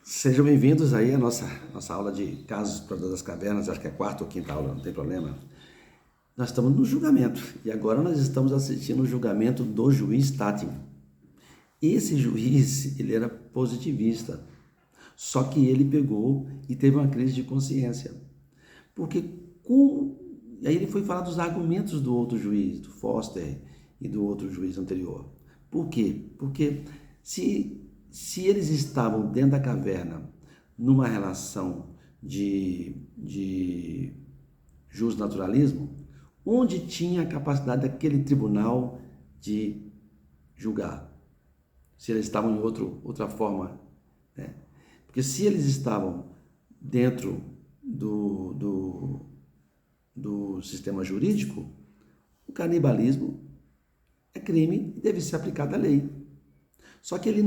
Sejam bem-vindos aí à nossa aula de casos exploradores das cavernas, acho que é a quarta ou quinta aula, não tem problema. Nós estamos no julgamento e agora nós estamos assistindo o julgamento do juiz Tatim. Esse juiz, ele era positivista, só que ele pegou e teve uma crise de consciência. Porque aí ele foi falar dos argumentos do outro juiz, do Foster e do outro juiz anterior. Por quê? Porque se eles estavam dentro da caverna numa relação de justnaturalismo, onde tinha a capacidade daquele tribunal de julgar? Se eles estavam em outra forma, né? Porque se eles estavam dentro do sistema jurídico, o canibalismo é crime e deve ser aplicado à lei. Só que ele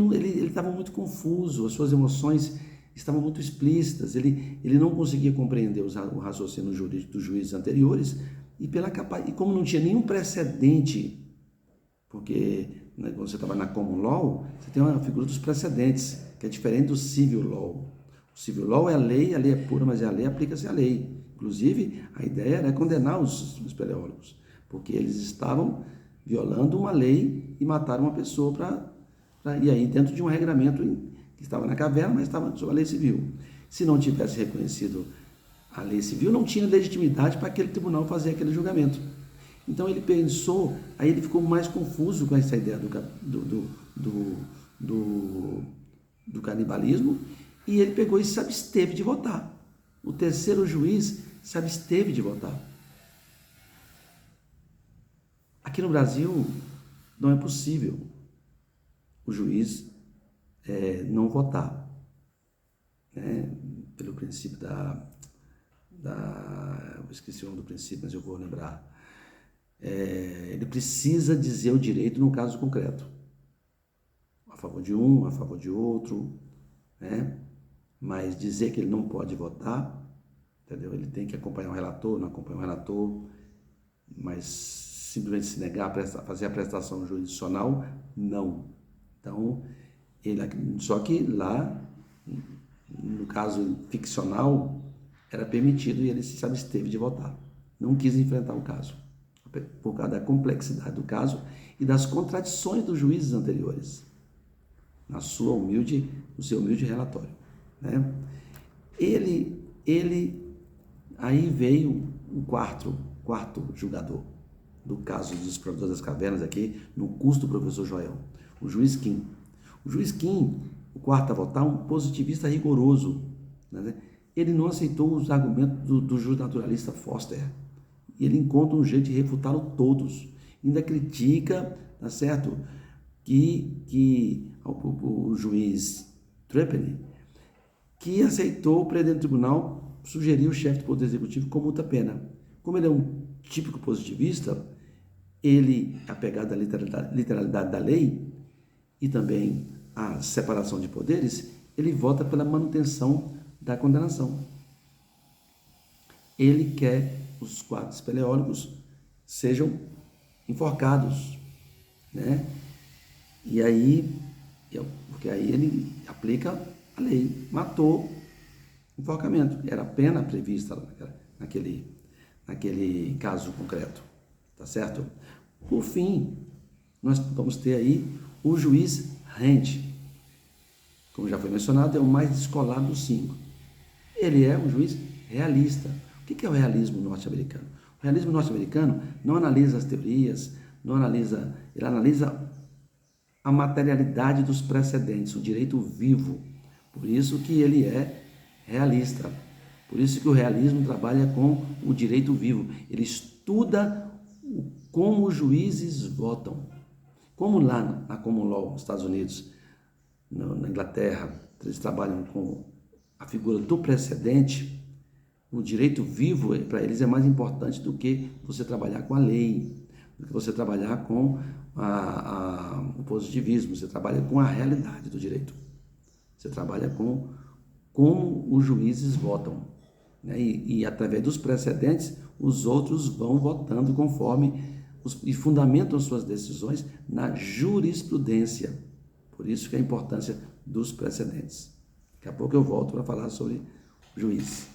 estava muito confuso, as suas emoções estavam muito explícitas, ele não conseguia compreender o raciocínio jurídico dos juízes anteriores e como não tinha nenhum precedente, porque né, quando você estava na common law, você tem uma figura dos precedentes, que é diferente do civil law. O civil law é a lei é pura, mas a lei aplica-se à lei. Inclusive, a ideia era condenar os espeleólogos, porque eles estavam violando uma lei e mataram uma pessoa e aí dentro de um regramento que estava na caverna, mas estava sob a lei civil. Se não tivesse reconhecido a lei civil, não tinha legitimidade para aquele tribunal fazer aquele julgamento. Então ele pensou, aí ele ficou mais confuso com essa ideia do canibalismo, e ele pegou e se absteve de votar. O terceiro juiz se absteve de votar. Aqui no Brasil não é possível o juiz não votar, né? Pelo princípio eu esqueci o nome do princípio, mas eu vou lembrar. Ele precisa dizer o direito no caso concreto, a favor de um, a favor de outro, né? Mas dizer que ele não pode votar, entendeu? Ele tem que acompanhar o relator, não acompanha o relator, mas simplesmente se negar a fazer a prestação jurisdicional, não. Então, só que lá, no caso ficcional, era permitido e ele se absteve de votar. Não quis enfrentar o caso, por causa da complexidade do caso e das contradições dos juízes anteriores, no seu humilde relatório, né? Aí veio o quarto julgador do caso dos exploradores das cavernas aqui, no curso do professor Joel, o juiz Kim. O juiz Kim, o quarto a votar, um positivista rigoroso, né? Ele não aceitou os argumentos do justnaturalista Foster. E ele encontra um jeito de refutá-los todos. Ainda critica, tá certo? Que o juiz Treppeney, que aceitou prender no tribunal, sugeriu o chefe do Poder Executivo como muita pena. Como ele é um típico positivista, ele, apegado à literalidade da lei e também à separação de poderes, ele vota pela manutenção da condenação. Ele quer os 4 espeleólogos sejam enforcados, né? E aí, porque aí ele aplica a lei, matou, enforcamento, era a pena prevista naquele caso concreto, tá certo? Por fim, nós vamos ter aí o juiz Rent, como já foi mencionado, é o mais descolado dos 5. Ele é um juiz realista. O que é o realismo norte-americano? O realismo norte-americano não analisa as teorias, ele analisa a materialidade dos precedentes, o direito vivo. Por isso que ele é realista. Por isso que o realismo trabalha com o direito vivo. Ele estuda como os juízes votam. Como lá na common law, nos Estados Unidos, na Inglaterra, eles trabalham com a figura do precedente. O direito vivo, para eles, é mais importante do que você trabalhar com a lei, do que você trabalhar com o positivismo. Você trabalha com a realidade do direito. Você trabalha com como os juízes votam, né? E através dos precedentes, os outros vão votando conforme e fundamentam suas decisões na jurisprudência. Por isso que a importância dos precedentes. Daqui a pouco eu volto para falar sobre o juiz.